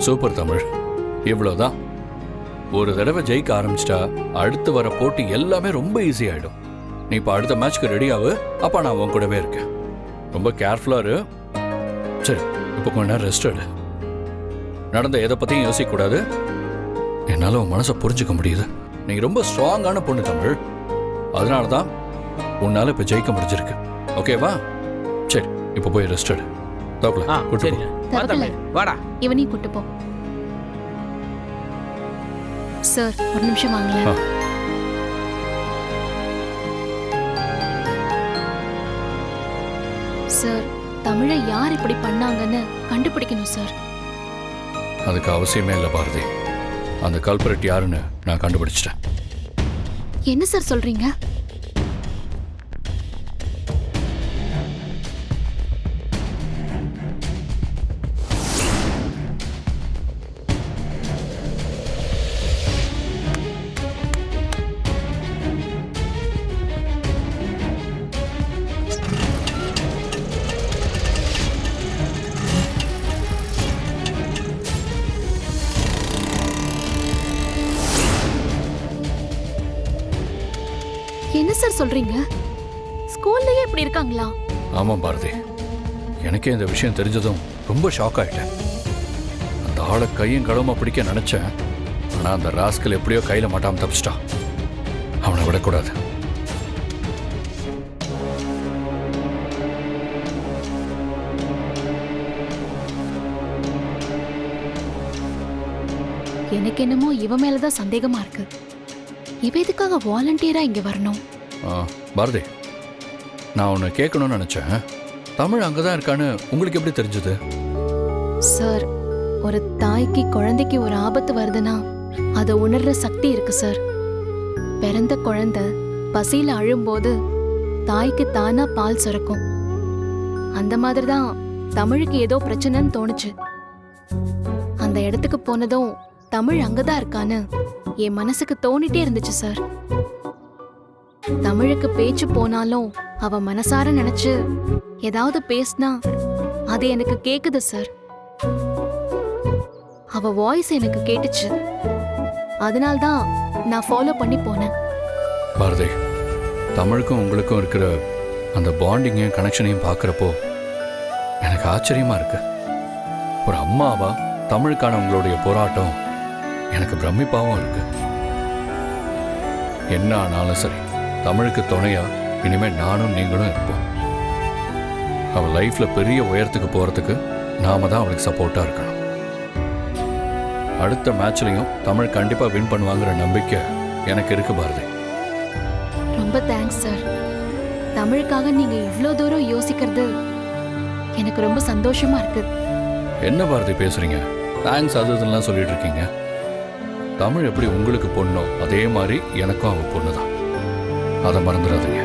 Super Tamil. இவ்வளோதான். ஒரு தடவை ஜெயிக்க ஆரம்பிச்சிட்டா அடுத்து வர போட்டி எல்லாமே ரொம்ப ஈஸி ஆயிடும். நீ இப்போ அடுத்த மேட்ச்க்கு ரெடி ஆகு. அப்பா நான் உன் கூடவே இருக்கேன். ரொம்ப கேர்ஃபுல்லாக இரு. சரி, இப்போ கொஞ்ச நேரம் ரெஸ்ட் எடு. நடந்த எதை பற்றியும் யோசிக்கக்கூடாது. என்னால் உன் மனசை புரிஞ்சுக்க முடியுது. நீ ரொம்ப ஸ்ட்ராங்கான பொண்ணு தமிழ். அதனால தான் உன்னால் இப்போ ஜெயிக்க முடிஞ்சிருக்கு. ஓகேவா? சரி, இப்போ போய் ரெஸ்ட் எடு. வாடா, இவனையும் கூட்டு போ. சார், ஒரு நிமிஷம் வாங்கல. சார், தமிழை யார் இப்படி பண்ணாங்கன்னு கண்டுபிடிக்கணும் சார். அதுக்கு அவசியமே இல்லை பாரதி. அந்த கல்பரேட் யாருன்னு நான் கண்டுபிடிச்சிட்டேன். என்ன சார் சொல்றீங்க? என்ன சார் சொல்றீங்க? ஸ்கூல்லயே இப்படி இருக்காங்களா? ஆமாம் பாரதி, எனக்கே இந்த விஷயம் தெரிஞ்சதும் ரொம்ப ஷாக் ஆயிட்டேன். அந்த ஆளை கையும் களவுமா பிடிக்க நினைச்சேன். ஆனா அந்த ராஸ்கல் எப்படியோ கையில மாட்டாம தப்பிச்சிட்டான். அவனை விடக்கூடாது. எனக்கு என்னமோ இவ மேலதான் சந்தேகமா இருக்கு. இவ எதுக்காக வாலண்டியரா இங்க வரணும்? பாரதி, நான் உன்னை கேட்கணும்னு நினைச்சேன். தமிழ் அங்கதான் இருக்கான்னு உங்களுக்கு எப்படி தெரிஞ்சது? சார், ஒரு தாய்க்கு குழந்தைக்கு ஒரு ஆபத்து வருதுன்னா அதை உணர்ற சக்தி இருக்கு சார். பிறந்த குழந்தை பசியில அழும்போது தாய்க்கு தானா பால் சுரக்கும். அந்த மாதிரிதான் தமிழுக்கு ஏதோ பிரச்சனைன்னு தோணுச்சு. அந்த இடத்துக்கு போனதும் தமிழ் அங்கதான் இருக்கான்னு என் மனசுக்கு தோணிட்டே இருந்துச்சு சார். தமிழுக்கு பேச்சு போனாலும் அவ மனசார நினைச்சு ஏதாவது பேசினா அது எனக்கு கேக்குது சார். அவ வாய்ஸ் எனக்கு கேட்டுச்சு. அதனால்தான் நான் ஃபாலோ பண்ணி போனேன். பாரதி, தமிழுக்கும் உங்களுக்கும் இருக்கிற அந்த பாண்டிங்கையும் கனெக்ஷனையும் பார்க்குறப்போ எனக்கு ஆச்சரியமா இருக்கு. ஒரு அம்மாவா தமிழுக்கான உங்களுடைய போராட்டம் எனக்கு பிரமிப்பாகவும் இருக்கு. என்ன ஆனாலும் சரி, தமிழுக்கு துணையா இனிமேல் நானும் நீங்களும் இருப்போம். அவள் லைஃப்ல பெரிய உயரத்துக்கு போறதுக்கு நாம தான் அவளுக்கு சப்போர்ட்டா இருக்கணும். அடுத்த மேட்ச்லயும் தமிழ் கண்டிப்பா வின் பண்ணுவாங்கிற நம்பிக்கை எனக்கு இருக்கு பாரதி. ரொம்ப தேங்க்ஸ் சார். தமிழுக்காக நீங்க இவ்ளோ தூரம் யோசிக்கிறது எனக்கு ரொம்ப சந்தோஷமா இருக்கு. என்ன பாரதி பேசுறீங்க? தேங்க்ஸ் அது இதெல்லாம் சொல்லிட்டு இருக்கீங்க. தமிழ் எப்படி உங்களுக்கு பொண்ணோ அதே மாதிரி எனக்கும் அவ பொண்ணு தான். அதை மறந்துடாதீங்க.